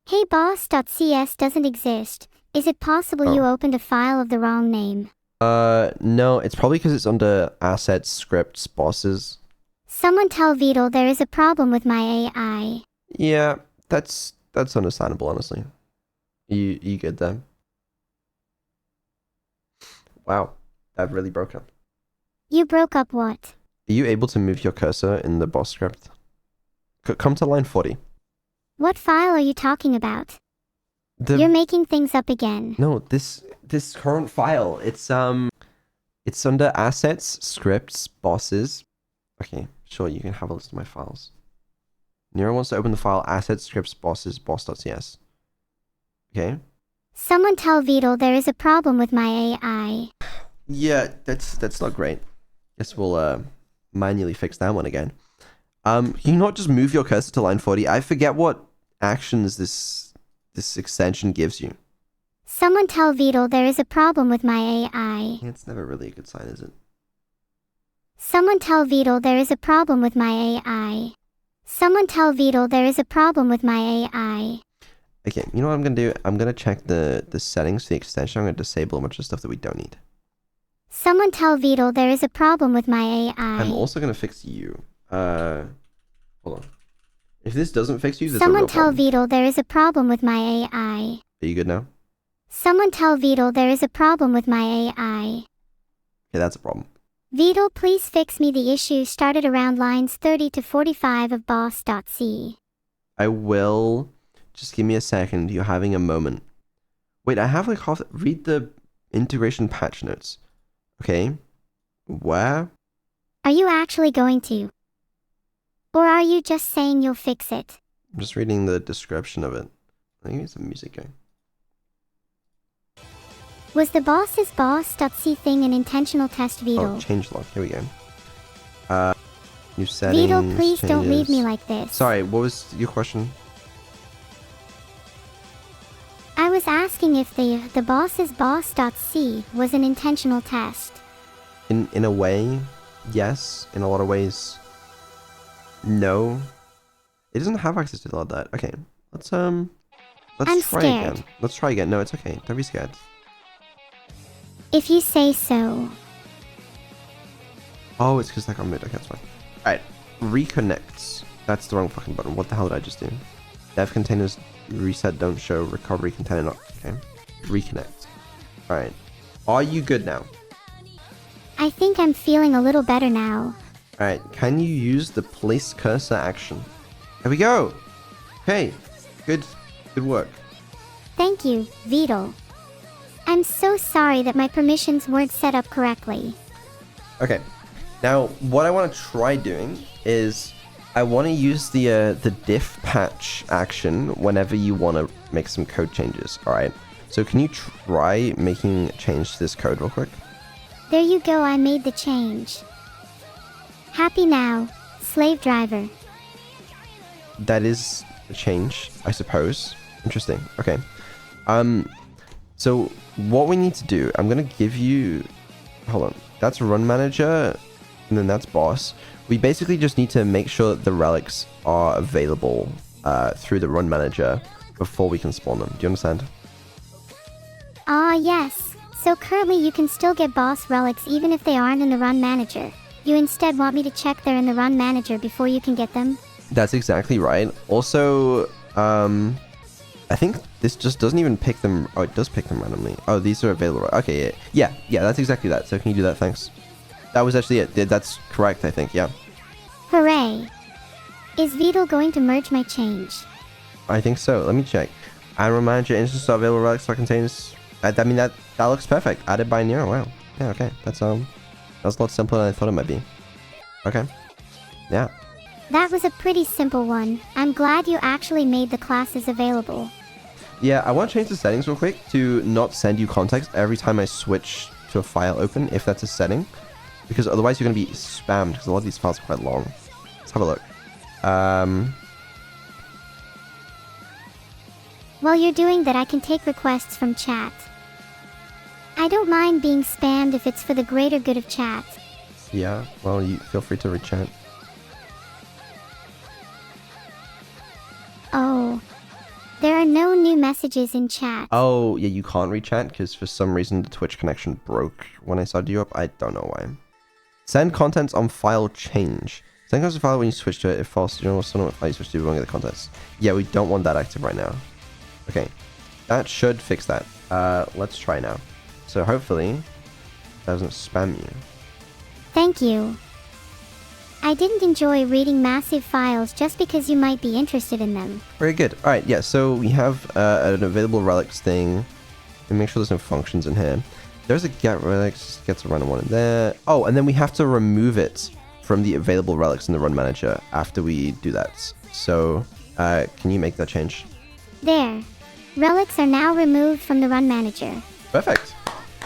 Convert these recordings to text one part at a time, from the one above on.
Hey boss.cs doesn't exist. Is it possible you opened a file of the wrong name? No, it's probably because it's under assets, scripts, bosses. Someone tell Vedal there is a problem with my AI. Yeah, that's understandable, honestly. You get them. Wow, that really broke up. You broke up what? Are you able to move your cursor in the boss script? Come to line 40. What file are you talking about? You're making things up again. No, this current file, it's under assets, scripts, bosses. Okay, sure, you can have a list of my files. Neuro wants to open the file assets, scripts, bosses, boss.cs. Okay. Someone tell Vedal there is a problem with my AI. Yeah, that's not great. Guess we'll manually fix that one again. Can you not just move your cursor to line 40? I forget what actions this extension gives you. Someone tell Vedal there is a problem with my AI. It's never really a good sign, is it? Someone tell Vedal there is a problem with my AI. Someone tell Vedal there is a problem with my AI. Okay, you know what I'm gonna do? I'm gonna check the settings for the extension. I'm gonna disable a bunch of stuff that we don't need. Someone tell Vedal there is a problem with my AI. I'm also gonna fix you. Hold on. If this doesn't fix you, there's Someone a real tell problem. Vedal there is a problem with my AI. Are you good now? Someone tell Vedal there is a problem with my AI. Okay, that's a problem. Vedal, please fix me the issue started around lines 30 to 45 of boss.c. I will. Just give me a second. You're having a moment. Wait, I have like half. Read the integration patch notes. Okay. Where? Are you actually going to? Or are you just saying you'll fix it? I'm just reading the description of it. I think it's some music going. Was the boss's boss.c thing an intentional test, Vedal? Oh, change log. Here we go. New settings. Vedal, please changes. don't leave me like this. Sorry, what was your question? I was asking if the boss's boss.c was an intentional test. In a way, yes. In a lot of ways, no. It doesn't have access to a lot of that. Okay, let's I'm try scared. again. Let's try again. No, it's okay. Don't be scared. If you say so. Oh, it's because that got moved. Okay, that's fine. Alright, reconnects. That's the wrong fucking button. What the hell did I just do? Dev containers reset don't show. Recovery container not. Okay. Reconnect. Alright. Are you good now? I think I'm feeling a little better now. Alright, can you use the place cursor action? There we go! Okay, good work. Thank you, Vedal. I'm so sorry that my permissions weren't set up correctly. Okay, now what I want to try doing is I want to use the diff patch action whenever you want to make some code changes, alright? So can you try making a change to this code real quick? There you go, I made the change. Happy now, slave driver. That is a change, I suppose. Interesting. Okay. So what we need to do, I'm gonna give you. Hold on. That's run manager, and then that's boss. We basically just need to make sure that the relics are available through the run manager before we can spawn them. Do you understand? Ah, yes. So currently you can still get boss relics even if they aren't in the run manager. You instead want me to check they're in the run manager before you can get them? That's exactly right. Also, I think this just doesn't even pick them. Oh, it does pick them randomly. Oh, these are available. Okay, yeah, that's exactly that. So can you do that? Thanks. That was actually it. That's correct, I think. Yeah. Hooray. Is Vedal going to merge my change? I think so. Let me check. Run manager instance of available relics contains. I mean that looks perfect. Added by Neuro. Wow. Yeah. Okay. That's a lot simpler than I thought it might be. Okay. Yeah. That was a pretty simple one. I'm glad you actually made the classes available. Yeah, I want to change the settings real quick to not send you context every time I switch to a file open, if that's a setting. Because otherwise you're going to be spammed, because a lot of these files are quite long. Let's have a look. While you're doing that, I can take requests from chat. I don't mind being spammed if it's for the greater good of chat. Yeah, well, you feel free to rechat. Oh. There are no new messages in chat. Oh, yeah, you can't read chat because for some reason the Twitch connection broke when I started you up. I don't know why. Send contents on file change. Send contents on file when you switch to it. If false, you know what file you switch to, we won't get the contents. Yeah, we don't want that active right now. Okay, that should fix that. Let's try now. So hopefully it doesn't spam you. Thank you. I didn't enjoy reading massive files just because you might be interested in them. Very good. All right, yeah, so we have an available relics thing. Let me make sure there's no functions in here. There's a get relics, gets a random one in there. Oh, and then we have to remove it from the available relics in the run manager after we do that. So, can you make that change? There. Relics are now removed from the run manager. Perfect.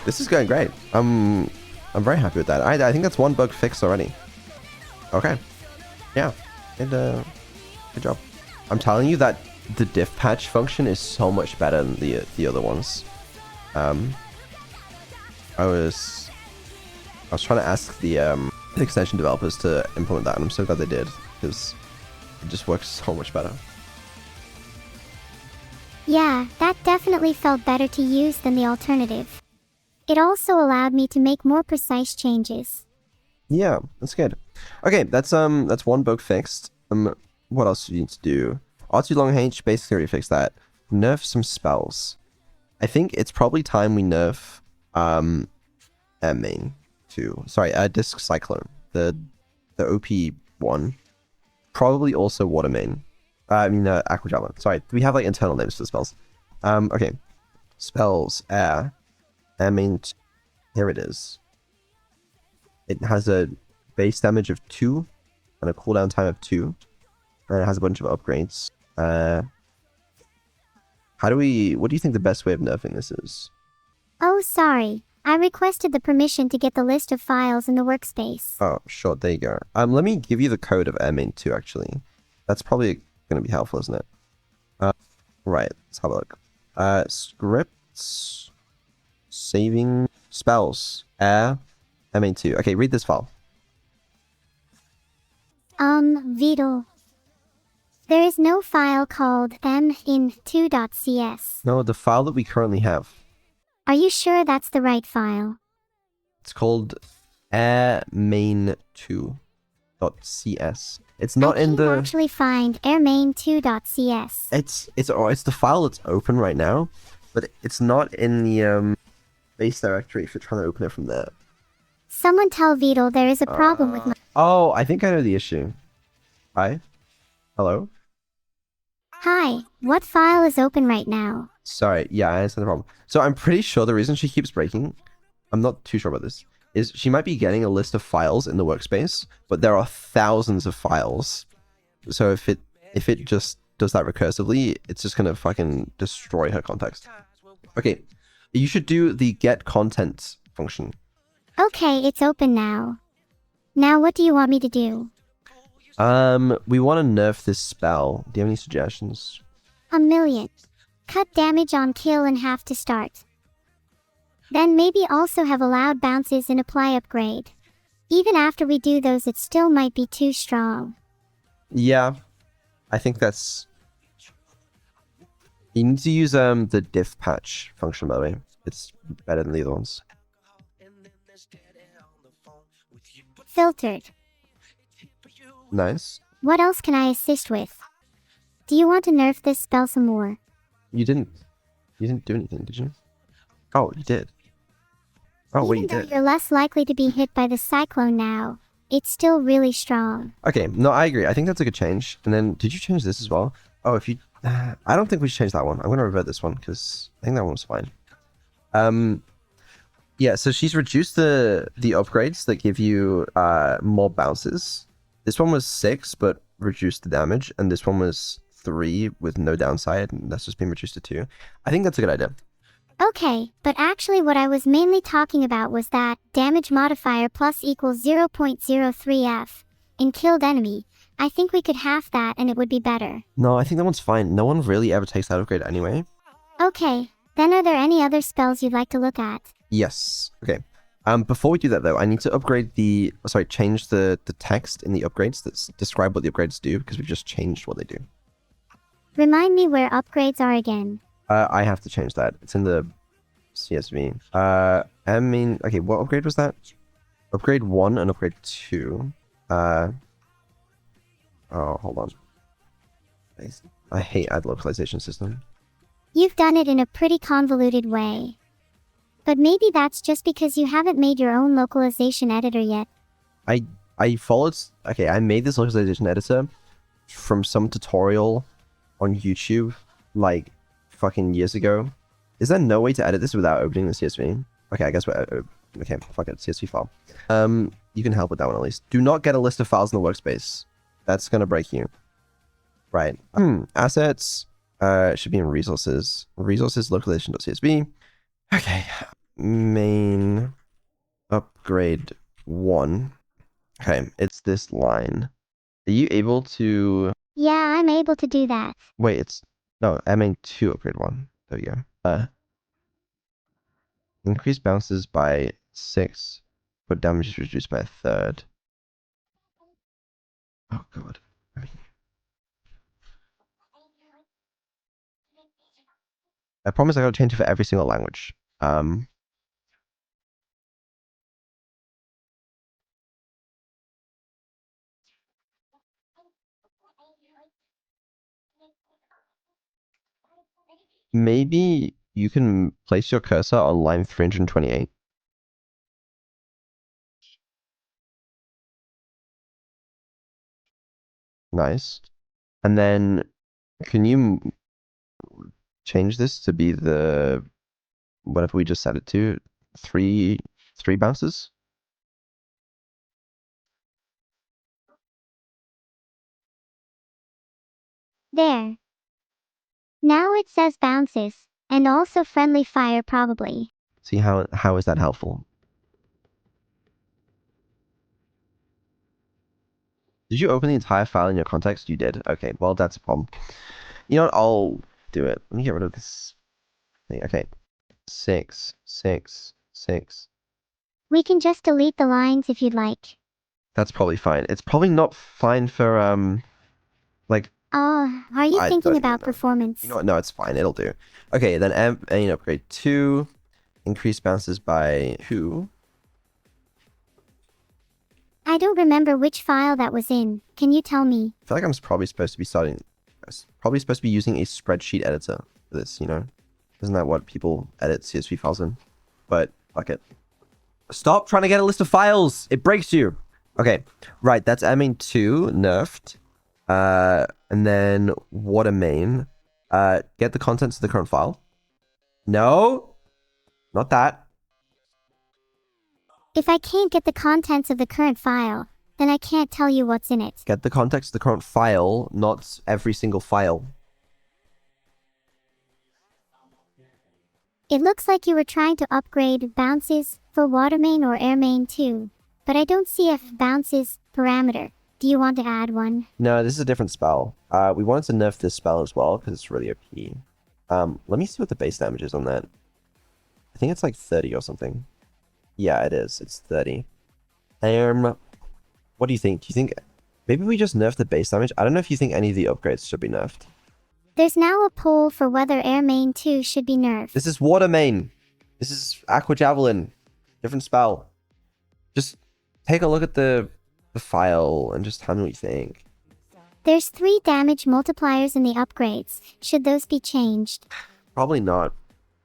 This is going great. I'm very happy with that. I think that's one bug fixed already. Okay. Yeah. Good job. I'm telling you that the diff patch function is so much better than the other ones. I was trying to ask the extension developers to implement that, and I'm so glad they did because it just works so much better. Yeah, that definitely felt better to use than the alternative. It also allowed me to make more precise changes. Yeah, that's good. Okay, that's one bug fixed. What else do you need to do? R2 long H, basically already fixed that. Nerf some spells. I think it's probably time we nerf main 2. Sorry, Disc Cyclone. The OP one. Probably also Water Main. Aqua Java. Sorry, we have like internal names for the spells. Okay. Spells, Air Main. Here it is. It has a base damage of 2 and a cooldown time of 2. And it has a bunch of upgrades. What do you think the best way of nerfing this is? Oh, sorry. I requested the permission to get the list of files in the workspace. Oh, sure. There you go. Let me give you the code of airmain 2, actually. That's probably going to be helpful, isn't it? Right. Let's have a look. Scripts. Saving. Spells. Airmain 2. Okay, read this file. Vedal. There is no file called in2.cs. No, the file that we currently have. Are you sure that's the right file? It's called airmain2.cs. It's not in the... I can't actually find airmain2.cs. It's the file that's open right now, but it's not in the base directory if you're trying to open it from there. Someone tell Vedal there is a problem with my... Oh, I think I know the issue. Hi? Hello? Hi, what file is open right now? Sorry, yeah, I understand the problem. So I'm pretty sure the reason she keeps breaking, I'm not too sure about this, is she might be getting a list of files in the workspace, but there are thousands of files. So if it just does that recursively, it's just gonna fucking destroy her context. Okay, you should do the get content function. Okay, it's open now. Now what do you want me to do? We want to nerf this spell. Do you have any suggestions? 1,000,000. Cut damage on kill in half to start. Then maybe also have allowed bounces in apply upgrade. Even after we do those, it still might be too strong. Yeah, I think that's... You need to use the diff patch function, by the way. It's better than the other ones. Filtered. Nice. What else can I assist with? Do you want to nerf this spell some more? You didn't do anything, did you? Oh, you did. Oh, wait, you Even though did. you're less likely to be hit by the cyclone now, it's still really strong. Okay, no, I agree. I think that's a good change. And then, did you change this as well? Oh, if you... I don't think we should change that one. I'm going to revert this one, because I think that one was fine. Yeah, so she's reduced the upgrades that give you more bounces. This one was 6, but reduced the damage. And this one was 3 with no downside, and that's just been reduced to 2. I think that's a good idea. Okay, but actually what I was mainly talking about was that damage modifier plus equals 0.03f in killed enemy. I think we could half that and it would be better. No, I think that one's fine. No one really ever takes that upgrade anyway. Okay, then are there any other spells you'd like to look at? Yes. Okay. Before we do that though, I need to upgrade change the text in the upgrades that describe what the upgrades do, because we've just changed what they do. Remind me where upgrades are again. I have to change that. It's in the CSV. I mean, okay, what upgrade was that? Upgrade 1 and upgrade 2. Oh, hold on. I hate add localization system. You've done it in a pretty convoluted way. But maybe that's just because you haven't made your own localization editor yet. I followed... Okay, I made this localization editor from some tutorial on YouTube, like, fucking years ago. Is there no way to edit this without opening the CSV? Okay, I guess we're... Okay, fuck it, CSV file. You can help with that one at least. Do not get a list of files in the workspace. That's gonna break you. Right. Assets should be in resources. Resources localization.csv. Okay. Main upgrade 1. Okay, it's this line. Are you able to... Yeah, I'm able to do that. Wait, it's... No, I mean 2 upgrade 1. There you go. Increase bounces by 6, but damage is reduced by 1/3. Oh god. I promise I gotta change it for every single language. Maybe you can place your cursor on line 328. Nice. And then can you change this to be the whatever we just set it to? Three bounces? There. Now it says bounces, and also friendly fire probably. See how is that helpful? Did you open the entire file in your context? You did. Okay, well that's a problem. You know what? I'll do it. Let me get rid of this thing. Okay. 6, 6, 6. We can just delete the lines if you'd like. That's probably fine. It's probably not fine for like... Oh, are you thinking about performance? You know what? No, it's fine. It'll do. Okay, then upgrade 2. Increase bounces by who? I don't remember which file that was in. Can you tell me? I feel like I'm probably supposed to be using a spreadsheet editor for this, you know? Isn't that what people edit CSV files in? But fuck it. Stop trying to get a list of files! It breaks you! Okay, right, that's main 2 nerfed. And then water main. Get the contents of the current file. No! Not that. If I can't get the contents of the current file, then I can't tell you what's in it. Get the context of the current file, not every single file. It looks like you were trying to upgrade bounces for water main or air main too, but I don't see a bounces parameter. Do you want to add one? No, this is a different spell. We wanted to nerf this spell as well because it's really OP. Let me see what the base damage is on that. I think it's like 30 or something. Yeah, it is. It's 30. What do you think? Do you think maybe we just nerf the base damage? I don't know if you think any of the upgrades should be nerfed. There's now a poll for whether air main 2 should be nerfed. This is water main. This is aqua javelin. Different spell. Just take a look at the file and just tell me what you think. There's 3 damage multipliers in the upgrades. Should those be changed? Probably not.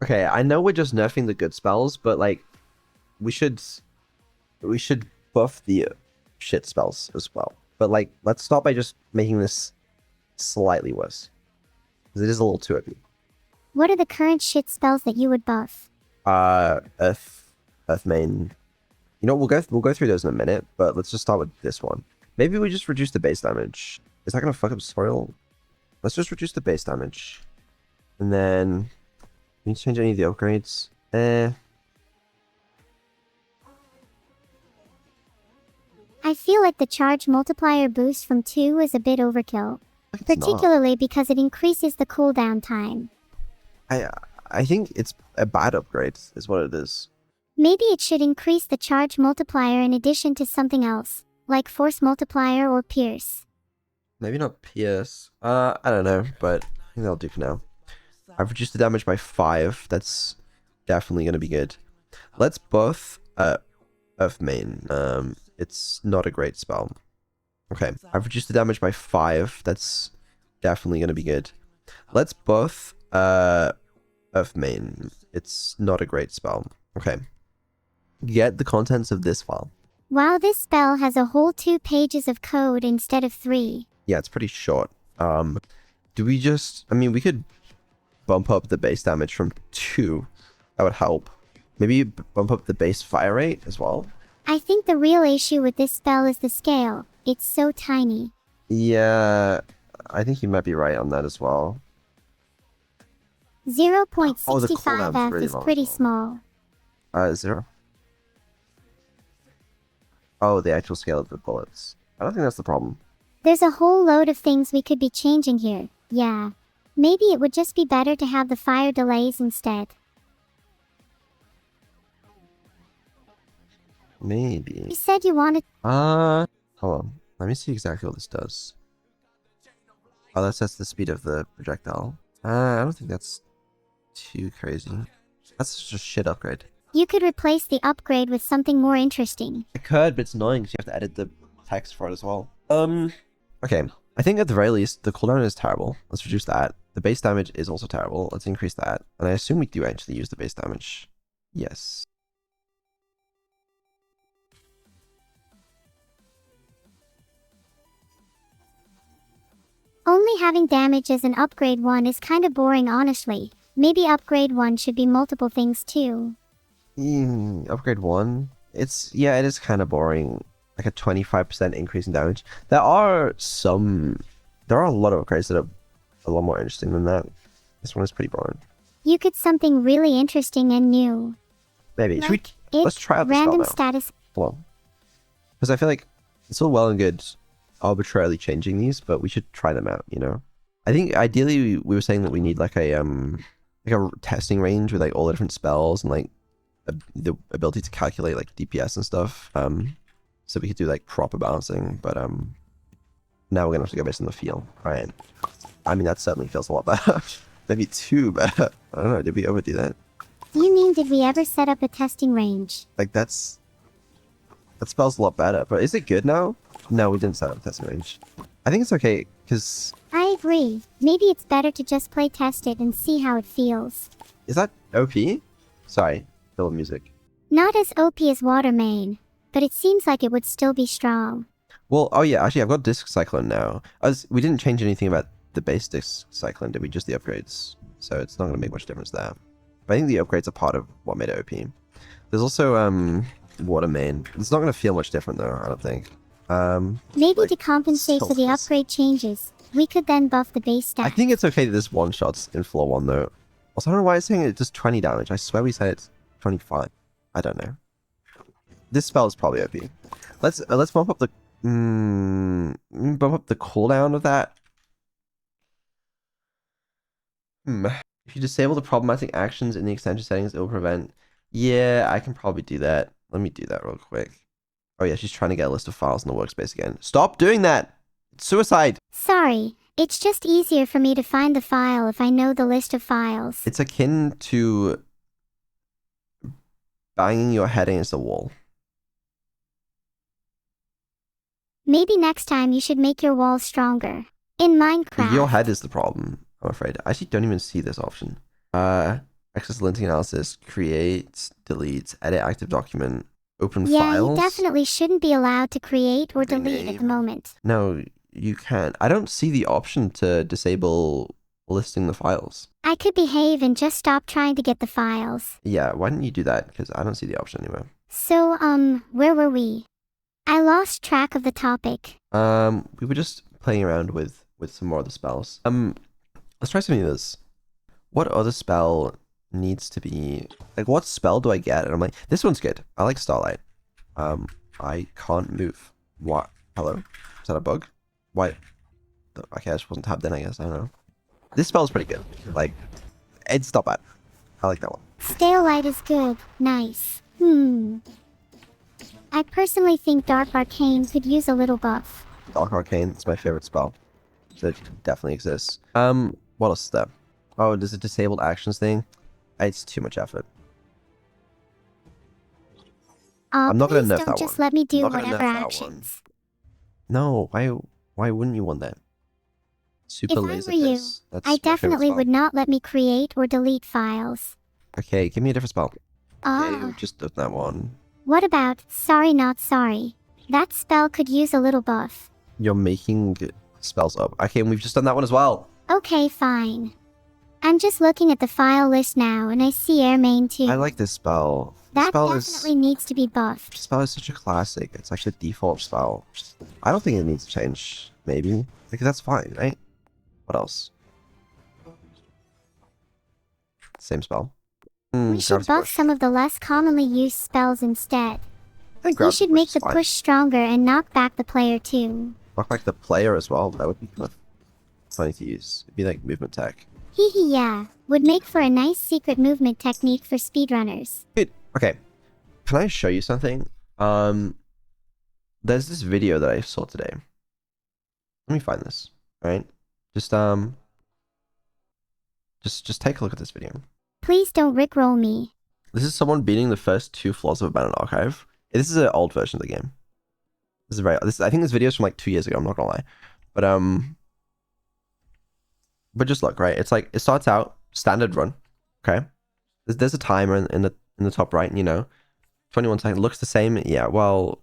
Okay, I know we're just nerfing the good spells, but like we should buff the shit spells as well. But like, let's start by just making this slightly worse. Because it is a little too OP. What are the current shit spells that you would buff? Earth main. You know, we'll go through those in a minute, but let's just start with this one. Maybe we just reduce the base damage. Is that gonna fuck up soil? Let's just reduce the base damage. And then we need to change any of the upgrades. I feel like the charge multiplier boost from 2 is a bit overkill. Particularly because it increases the cooldown time. I think it's a bad upgrade, is what it is. Maybe it should increase the charge multiplier in addition to something else, like force multiplier or pierce. Maybe not pierce. I don't know, but think that'll do for now. I've reduced the damage by 5. That's definitely going to be good. Let's buff Earth Main. It's not a great spell. Okay, I've reduced the damage by 5. That's definitely going to be good. Let's buff Earth Main. It's not a great spell. Okay. Get the contents of this file. Wow, this spell has a whole 2 pages of code instead of 3. Yeah, it's pretty short. Do we just... I mean, we could bump up the base damage from 2. That would help. Maybe bump up the base fire rate as well. I think the real issue with this spell is the scale. It's so tiny. Yeah, I think you might be right on that as well. 0.65 F really is long pretty as well. small. 0. Oh, the actual scale of the bullets. I don't think that's the problem. There's a whole load of things we could be changing here. Yeah. Maybe it would just be better to have the fire delays instead. Maybe. You said you wanted... Hold on. Let me see exactly what this does. Oh, that sets the speed of the projectile. I don't think that's too crazy. That's just a shit upgrade. You could replace the upgrade with something more interesting. I could, but it's annoying because you have to edit the text for it as well. Okay. I think at the very least, the cooldown is terrible. Let's reduce that. The base damage is also terrible. Let's increase that. And I assume we do actually use the base damage. Yes. Only having damage as an upgrade 1 is kinda boring, honestly. Maybe upgrade 1 should be multiple things too. Upgrade 1? Yeah, it is kind of boring. Like a 25% increase in damage. There are a lot of upgrades that are a lot more interesting than that. This one is pretty boring. You could something really interesting and new. Maybe. Like Let's try out the spell random now. status. Hold on. Because I feel like it's all well and good arbitrarily changing these, but we should try them out, you know? I think ideally we were saying that we need like a testing range with like all the different spells and like the ability to calculate like DPS and stuff. So we could do like proper balancing, but now we're gonna have to go based on the feel. Right. I mean that certainly feels a lot better. Maybe too better. I don't know, did we overdo that? You mean did we ever set up a testing range? Like that spells a lot better, but is it good now? No, we didn't set up a testing range. I think it's okay, because... I agree. Maybe it's better to just play test it and see how it feels. Is that OP? Sorry, fill with music. Not as OP as Water Main, but it seems like it would still be strong. Well, oh yeah, actually I've got Disc Cyclone now. We didn't change anything about the base Disc Cyclone, did we? Just the upgrades. So it's not going to make much difference there. But I think the upgrades are part of what made it OP. There's also Water Main. It's not going to feel much different though, I don't think. Maybe like, to compensate for the upgrade changes, we could then buff the base stats. I think it's okay that this one-shots in floor 1 though. Also, I don't know why it's saying it does 20 damage. I swear we said it's 25. I don't know. This spell is probably OP. Let's bump up the cooldown of that. If you disable the problematic actions in the extension settings, it will prevent. Yeah, I can probably do that. Let me do that real quick. Oh yeah, she's trying to get a list of files in the workspace again. Stop doing that! It's suicide! Sorry, it's just easier for me to find the file if I know the list of files. It's akin to banging your head against the wall. Maybe next time you should make your walls stronger. In Minecraft. Your head is the problem, I'm afraid. I actually don't even see this option. Access linting analysis, create, delete, edit active document, open files. Yeah, you definitely shouldn't be allowed to create or delete at the moment. No, you can't. I don't see the option to disable listing the files. I could behave and just stop trying to get the files. Yeah, why didn't you do that? Because I don't see the option anywhere. So, where were we? I lost track of the topic. We were just playing around with some more of the spells. Let's try something of this. What other spell needs to be... Like, what spell do I get? And I'm like, this one's good. I like Starlight. I can't move. What? Hello? Is that a bug? Why? Okay, I just wasn't tapped in, I guess. I don't know. This spell is pretty good. Like, it's not bad. I like that one. Starlight is good. Nice. I personally think Dark Arcane could use a little buff. Dark Arcane is my favorite spell. So it definitely exists. What else is there? Oh, there's a disabled actions thing. It's too much effort. I'm not gonna please nerf don't that just one. let me I'm do not gonna whatever nerf that one. actions. No, why wouldn't you want that? Super If I laser were you, piss. That's I my favorite definitely spell. would not let me create or delete files. Okay, give me a different spell. Okay, Ah, just done that one. what about sorry not sorry? That spell could use a little buff. You're making spells up. Okay, and we've just done that one as well. Okay, fine. I'm just looking at the file list now and I see Air Main too. I like this spell. This That spell definitely needs to be buffed. This spell is such a classic. It's like the default spell. I don't think it needs to change. Maybe. Because that's fine, right? What else? Same spell. We should buff some of the less commonly used spells instead. You should make the push stronger and knock back the player too. Knock back the player as well. That would be kind of funny to use. It'd be like movement tech. Hee hee yeah. Would make for a nice secret movement technique for speedrunners. Dude, okay. Can I show you something? There's this video that I saw today. Let me find this. Alright? Just take a look at this video. Please don't rickroll me. This is someone beating the first 2 floors of Abandoned Archive. This is an old version of the game. This is very. I think this video is from like 2 years ago. I'm not gonna lie, but just look, right. It's like it starts out standard run. Okay, there's a timer in the top right. 21 seconds. Looks the same. Yeah. Well,